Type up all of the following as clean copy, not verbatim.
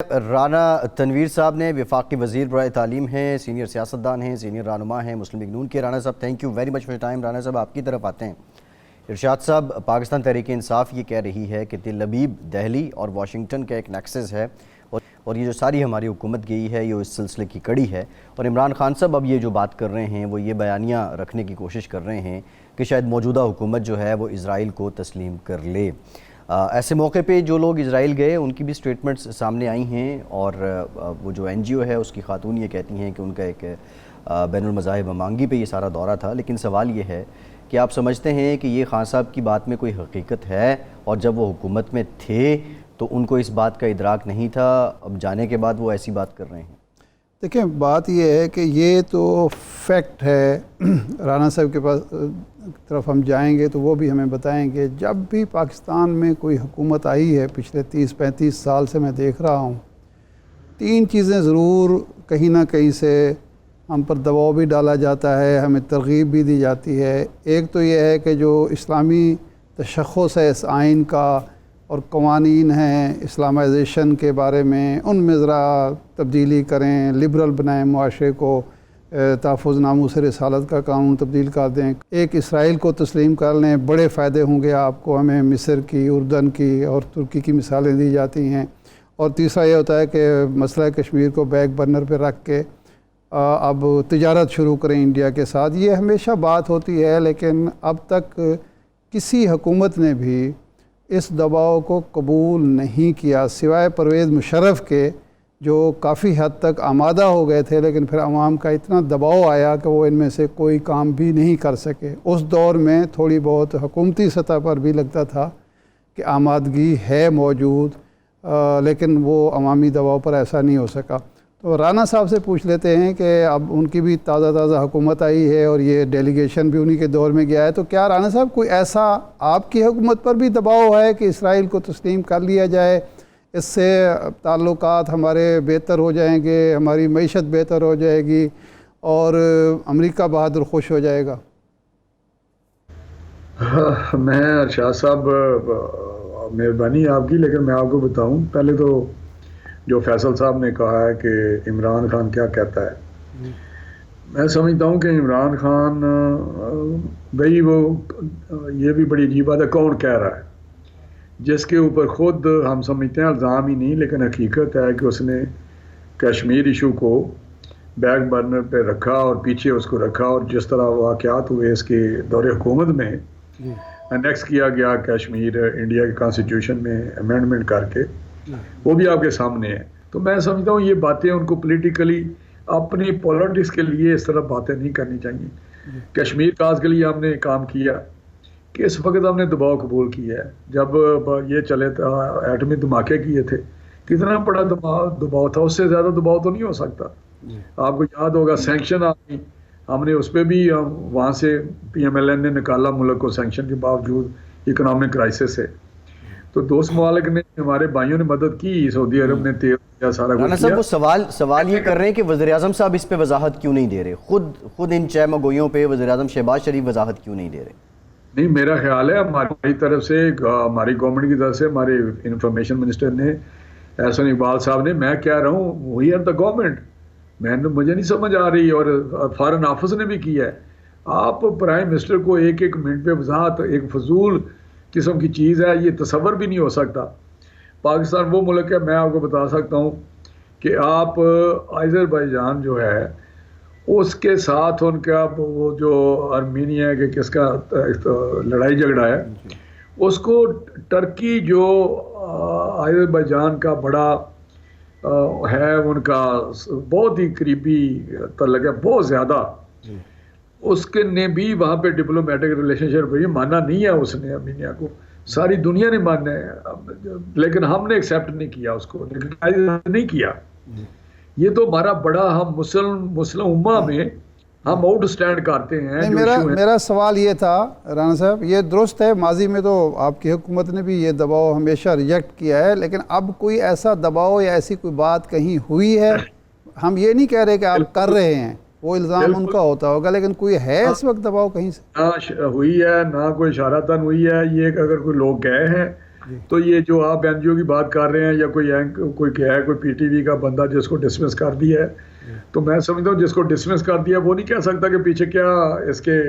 رانا تنویر صاحب نے وفاقی وزیر برائے تعلیم ہیں، سینئر سیاستدان ہیں، سینئر رہنما ہیں مسلم لیگ نون کے۔ رانا صاحب thank you very much for time. Rana صاحب آپ کی طرف آتے ہیں۔ ارشاد صاحب، پاکستان تحریک انصاف یہ کہہ رہی ہے کہ تل ابیب دہلی اور واشنگٹن کا ایک نیکسس ہے اور یہ جو ساری ہماری حکومت گئی ہے یہ اس سلسلے کی کڑی ہے، اور عمران خان صاحب اب یہ جو بات کر رہے ہیں وہ یہ بیانیہ رکھنے کی کوشش کر رہے ہیں کہ شاید موجودہ حکومت جو ہے وہ اسرائیل کو تسلیم کر لے۔ ایسے موقع پہ جو لوگ اسرائیل گئے ان کی بھی سٹیٹمنٹس سامنے آئی ہیں، اور وہ جو این جی او ہے اس کی خاتون یہ کہتی ہیں کہ ان کا ایک بین المذاہب امانگی پہ یہ سارا دورہ تھا۔ لیکن سوال یہ ہے کہ آپ سمجھتے ہیں کہ یہ خان صاحب کی بات میں کوئی حقیقت ہے، اور جب وہ حکومت میں تھے تو ان کو اس بات کا ادراک نہیں تھا، اب جانے کے بعد وہ ایسی بات کر رہے ہیں؟ دیکھیں، بات یہ ہے کہ یہ تو فیکٹ ہے۔ رانا صاحب کے پاس طرف ہم جائیں گے تو وہ بھی ہمیں بتائیں گے، جب بھی پاکستان میں کوئی حکومت آئی ہے پچھلے 30-35 سال سے میں دیکھ رہا ہوں، 3 چیزیں ضرور کہیں نہ کہیں سے ہم پر دباؤ بھی ڈالا جاتا ہے، ہمیں ترغیب بھی دی جاتی ہے۔ ایک تو یہ ہے کہ جو اسلامی تشخص ہے اس آئین کا اور قوانین ہیں اسلامائزیشن کے بارے میں، ان میں ذرا تبدیلی کریں، لبرل بنائیں معاشرے کو، تحفظ ناموس رسالت کا قانون تبدیل کر دیں، ایک اسرائیل کو تسلیم کر لیں، بڑے فائدے ہوں گے آپ کو۔ ہمیں مصر کی، اردن کی اور ترکی کی مثالیں دی جاتی ہیں۔ اور تیسرا یہ ہوتا ہے کہ مسئلہ کشمیر کو بیک برنر پہ رکھ کے اب تجارت شروع کریں انڈیا کے ساتھ۔ یہ ہمیشہ بات ہوتی ہے، لیکن اب تک کسی حکومت نے بھی اس دباؤ کو قبول نہیں کیا، سوائے پرویز مشرف کے، جو کافی حد تک آمادہ ہو گئے تھے، لیکن پھر عوام کا اتنا دباؤ آیا کہ وہ ان میں سے کوئی کام بھی نہیں کر سکے۔ اس دور میں تھوڑی بہت حکومتی سطح پر بھی لگتا تھا کہ آمادگی ہے موجود، لیکن وہ عوامی دباؤ پر ایسا نہیں ہو سکا۔ تو رانا صاحب سے پوچھ لیتے ہیں کہ اب ان کی بھی تازہ حکومت آئی ہے اور یہ ڈیلیگیشن بھی انہی کے دور میں گیا ہے، تو کیا رانا صاحب کوئی ایسا آپ کی حکومت پر بھی دباؤ ہے کہ اسرائیل کو تسلیم کر لیا جائے، اس سے تعلقات ہمارے بہتر ہو جائیں گے، ہماری معیشت بہتر ہو جائے گی اور امریکہ بہادر خوش ہو جائے گا؟ میں ارشاد صاحب، مہربانی آپ کی، لیکن میں آپ کو بتاؤں پہلے تو جو فیصل صاحب نے کہا ہے کہ عمران خان کیا کہتا ہے، میں سمجھتا ہوں کہ عمران خان بھئی وہ یہ بھی بڑی عجیب بات ہے، کون کہہ رہا ہے جس کے اوپر خود ہم سمجھتے ہیں الزام ہی نہیں لیکن حقیقت ہے کہ اس نے کشمیر ایشو کو بیک برنر پہ رکھا اور پیچھے اس کو رکھا، اور جس طرح واقعات ہوئے اس کے دور حکومت میں انیکس کیا گیا کشمیر انڈیا کے کانسٹیٹیوشن میں امینڈمنٹ کر کے، وہ بھی آپ کے سامنے ہے۔ تو میں سمجھتا ہوں یہ باتیں ان کو پولیٹیکلی اپنی پولیٹکس کے لیے اس طرح باتیں نہیں کرنی چاہیے۔ کشمیر کاز کے لیے ہم نے کام کیا کہ اس وقت ہم نے دباؤ قبول کیا ہے، جب یہ چلے تھا ایٹمی دھماکے کیے تھے، کتنا بڑا دباؤ تھا، اس سے زیادہ دباؤ تو نہیں ہو سکتا۔ آپ کو یاد ہوگا سینکشن ہم نے اس پہ بھی وہاں سے پی ایم ایل این نے نکالا ملک کو سینکشن کے باوجود اکنامک کرائسس سے، تو دوست ممالک نے، ہمارے بھائیوں نے مدد کی، سعودی عرب نے تیل یا سارا کچھ کیا۔ رانا صاحب وہ سوال یہ کر رہے ہیں کہ وزیر اعظم صاحب اس پہ وضاحت کیوں نہیں دے رہے، خود ان چھ مگوئیوں پہ وزیر اعظم شہباز شریف وضاحت کیوں نہیں دے رہے؟ نہیں، میرا خیال ہے ہماری طرف سے، ہماری گورنمنٹ کی طرف سے، ہمارے انفارمیشن منسٹر نے، احسن اقبال صاحب نے، میں کہہ رہا ہوں وی آر دا گورنمنٹ، مجھے نہیں سمجھ آ رہی، اور فارن آفس نے بھی کیا ہے۔ آپ پرائم منسٹر کو ایک منٹ پہ وضاحت، ایک فضول قسم کی چیز ہے، یہ تصور بھی نہیں ہو سکتا۔ پاکستان وہ ملک ہے، میں آپ کو بتا سکتا ہوں کہ آپ آذربائیجان جو ہے اس کے ساتھ ان کا وہ جو آرمینیا کے کس کا لڑائی جھگڑا ہے، اس کو ٹرکی جو آذربائیجان کا بڑا ہے، ان کا بہت ہی قریبی تعلق ہے، بہت زیادہ، اس کے نے بھی وہاں پہ ڈپلومیٹک ریلیشن شپ مانا نہیں ہے، اس نے آرمینیا کو، ساری دنیا نے مانا ہے، لیکن ہم نے ایکسیپٹ نہیں کیا اس کو، نہیں کیا۔ یہ تو ہمارا بڑا، ہم مسلم امہ میں ہم آؤٹ سٹینڈ کرتے ہیں۔ میرا سوال یہ تھا رانا صاحب، یہ درست ہے ماضی میں تو آپ کی حکومت نے بھی یہ دباؤ ہمیشہ ریجیکٹ کیا ہے، لیکن اب کوئی ایسا دباؤ یا ایسی کوئی بات کہیں ہوئی ہے؟ ہم یہ نہیں کہہ رہے کہ آپ کر رہے ہیں، وہ الزام ان کا ہوتا ہوگا، لیکن کوئی ہے اس وقت دباؤ کہیں سے؟ نہ ہوئی ہے، نہ کوئی اشارتاً ہوئی ہے۔ یہ اگر کوئی لوگ گئے ہیں تو یہ جو آپ این جی او کی بات کر رہے ہیں یا کوئی کیا ہے کوئی پی ٹی وی کا بندہ جس کو ڈسمس کر دیا ہے، تو میں سمجھتا ہوں جس کو ڈسمس کر دیا وہ نہیں کہہ سکتا کہ پیچھے کیا اس کے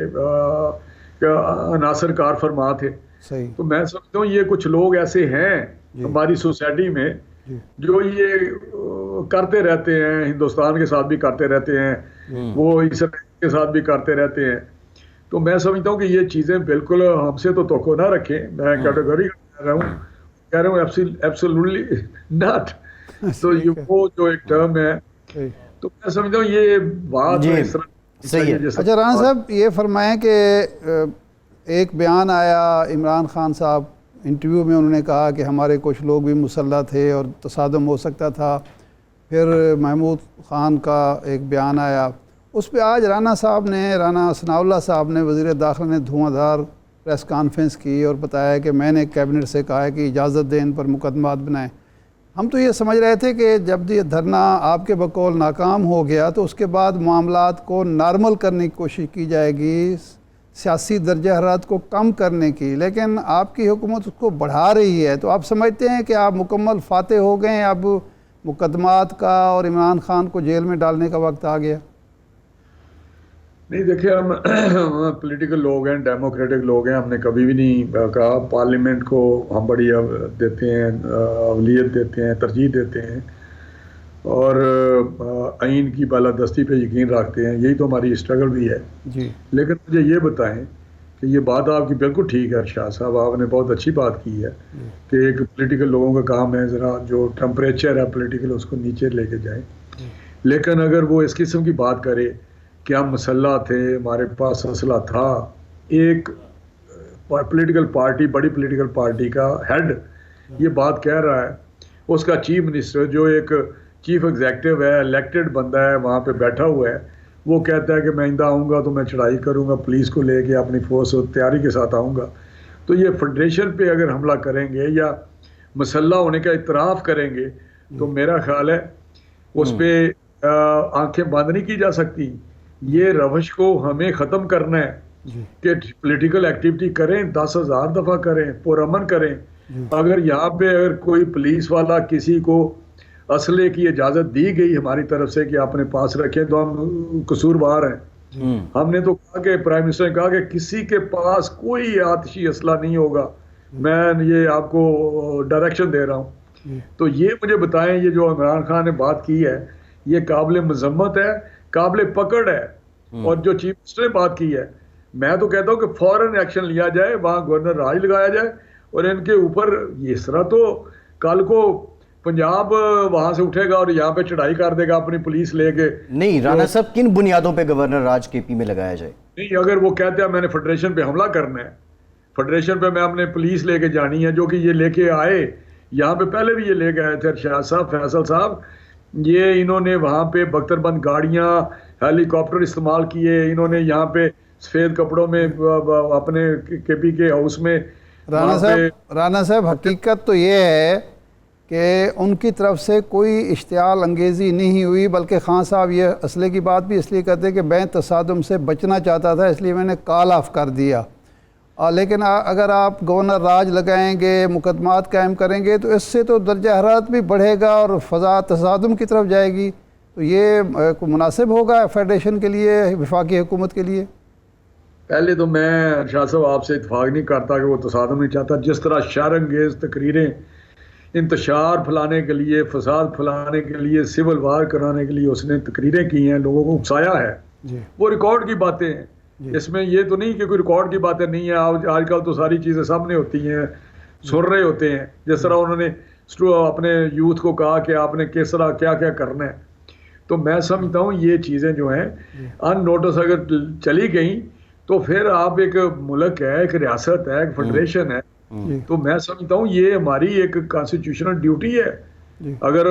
عناصر کار فرما تھے. تو میں سمجھتا ہوں یہ کچھ لوگ ایسے ہیں ہماری سوسائٹی میں جو یہ کرتے رہتے ہیں، ہندوستان کے ساتھ بھی کرتے رہتے ہیں، وہ اسرائیل کے ساتھ بھی کرتے رہتے ہیں. تو میں سمجھتا ہوں کہ یہ چیزیں بالکل ہم سے تو توقع نہ رکھیں. میں کیٹیگری کہہ رہا ہوں ایبسولوٹلی ناٹ. تو یہ وہ جو ایک ٹرم ہے، تو میں سمجھتا ہوں یہ بات اس طرح صحیح ہے. اچھا رانا صاحب یہ فرمائیں کہ ایک بیان آیا عمران خان صاحب انٹرویو میں، انہوں نے کہا کہ ہمارے کچھ لوگ بھی مسلح تھے اور تصادم ہو سکتا تھا. پھر محمود خان کا ایک بیان آیا، اس پہ آج رانا ثناء اللہ صاحب نے، وزیر داخلہ نے دھواں دھار پریس کانفرنس کی اور بتایا کہ میں نے کیبنٹ سے کہا ہے کہ اجازت دیں ان پر مقدمات بنائیں. ہم تو یہ سمجھ رہے تھے کہ جب یہ دھرنا آپ کے بقول ناکام ہو گیا تو اس کے بعد معاملات کو نارمل کرنے کی کوشش کی جائے گی، سیاسی درجہ حرارت کو کم کرنے کی، لیکن آپ کی حکومت اس کو بڑھا رہی ہے. تو آپ سمجھتے ہیں کہ آپ مکمل فاتح ہو گئے ہیں، اب مقدمات کا اور عمران خان کو جیل میں ڈالنے کا وقت آ گیا؟ نہیں دیکھیں، ہم پولیٹیکل لوگ ہیں، ڈیموکریٹک لوگ ہیں. ہم نے کبھی بھی نہیں کہا پارلیمنٹ کو ہم بڑی دیتے ہیں، اولویت دیتے ہیں، ترجیح دیتے ہیں اور آئین کی بالادستی پہ یقین رکھتے ہیں. یہی تو ہماری اسٹرگل بھی ہے. لیکن مجھے یہ بتائیں کہ یہ بات آپ کی بالکل ٹھیک ہے ارشاد صاحب، آپ نے بہت اچھی بات کی ہے کہ ایک پولیٹیکل لوگوں کا کام ہے ذرا جو ٹمپریچر ہے پولیٹیکل اس کو نیچے لے کے جائیں. لیکن اگر وہ اس قسم کی بات کرے کہ ہم مسلح تھے، ہمارے پاس اسلحہ تھا، ایک پولیٹیکل پارٹی، بڑی پولیٹیکل پارٹی کا ہیڈ یہ بات کہہ رہا ہے، اس کا چیف منسٹر جو ایک چیف ایگزیکٹو ہے، الیکٹڈ بندہ ہے، وہاں پہ بیٹھا ہوا ہے، وہ کہتا ہے کہ میں آئندہ آؤں گا تو میں چڑھائی کروں گا، پولیس کو لے کے اپنی فورس تیاری کے ساتھ آؤں گا. تو یہ فیڈریشن پہ اگر حملہ کریں گے یا مسلح ہونے کا اعتراف کریں گے تو میرا خیال ہے اس پہ آنکھیں بند نہیں کی جا سکتی. یہ روش کو ہمیں ختم کرنا ہے کہ پولیٹیکل ایکٹیویٹی کریں، 10,000 دفعہ کریں، پرامن کریں. اگر یہاں پہ اگر کوئی پولیس والا کسی کو اسلحے کی اجازت دی گئی ہماری طرف سے کہ اپنے پاس رکھیں تو ہم قصوروار ہیں. ہم نے تو کہا کہ پرائم منسٹر نے کہا کہ کسی کے پاس کوئی آتشی اسلحہ نہیں ہوگا، میں یہ آپ کو ڈائریکشن دے رہا ہوں. تو یہ مجھے بتائیں، یہ جو عمران خان نے بات کی ہے یہ قابل مذمت ہے، قابل پکڑ ہے. اور جو چیف منسٹر نے بات کی ہے، میں تو کہتا ہوں کہ فوراً ایکشن لیا جائے، وہاں گورنر راج لگایا جائے اور ان کے اوپر اس طرح تو کل کو پنجاب وہاں سے اٹھے گا اور یہاں پہ چڑھائی کر دے گا اپنی پولیس لے کے. نہیں رانا صاحب، کن بنیادوں پہ گورنر راج کے پی میں لگایا جائے؟ نہیں، اگر وہ کہتے ہیں میں نے فیڈریشن پہ حملہ کرنا ہے، فیڈریشن پہ میں اپنے پولیس لے کے جانی ہے، جو کہ یہ لے کے آئے، یہاں پہ پہلے بھی یہ لے کے آئے تھے ارشاد صاحب، فیصل صاحب. یہ انہوں نے وہاں پہ بختر بند گاڑیاں، ہیلی کاپٹر استعمال کیے، انہوں نے یہاں پہ سفید کپڑوں میں اپنے کے پی کے ہاؤس میں. رانا صاحب حقیقت تو یہ ہے کہ ان کی طرف سے کوئی اشتعال انگیزی نہیں ہوئی، بلکہ خان صاحب یہ اسلحے کی بات بھی اس لیے کرتے کہ میں تصادم سے بچنا چاہتا تھا اس لیے میں نے کال آف کر دیا. لیکن اگر آپ گورنر راج لگائیں گے، مقدمات قائم کریں گے تو اس سے تو درجہ حرارت بھی بڑھے گا اور فضا تصادم کی طرف جائے گی. تو یہ مناسب ہوگا فیڈریشن کے لیے، وفاقی حکومت کے لیے؟ پہلے تو میں ارشاد صاحب آپ سے اتفاق نہیں کرتا کہ وہ تصادم نہیں چاہتا. جس طرح شر انگیز تقریریں انتشار پھیلانے کے لیے، فساد پھیلانے کے لیے، سول وار کرانے کے لیے اس نے تقریریں کی ہیں، لوگوں کو اکسایا ہے، وہ ریکارڈ کی باتیں ہیں. اس میں یہ تو نہیں کہ کوئی ریکارڈ کی باتیں نہیں ہیں. آج کل تو ساری چیزیں سامنے ہوتی ہیں، سن رہے ہوتے ہیں. جس طرح انہوں نے اپنے یوتھ کو کہا کہ آپ نے کس طرح کیا کیا کرنا ہے. تو میں سمجھتا ہوں یہ چیزیں جو ہیں ان نوٹس اگر چلی گئیں تو پھر آپ ایک ملک ہے، ایک ریاست ہے، ایک فیڈریشن ہے، تو میں سمجھتا ہوں یہ ہماری ایک کانسٹیٹیوشنل ڈیوٹی ہے. اگر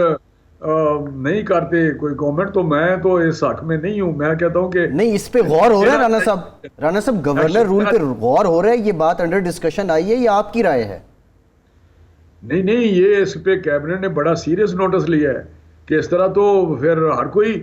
نہیں کرتے کوئی گورنمنٹ تو میں تو اس حق میں نہیں ہوں. میں کہتا ہوں کہ نہیں، اس پہ غور ہو رہا ہے رانا صاحب گورنر رول پہ غور ہو رہا ہے، یہ بات انڈر ڈسکشن آئی ہے یا آپ کی رائے ہے؟ نہیں، یہ اس پہ کیبنٹ نے بڑا سیریس نوٹس لیا ہے کہ اس طرح تو پھر ہر کوئی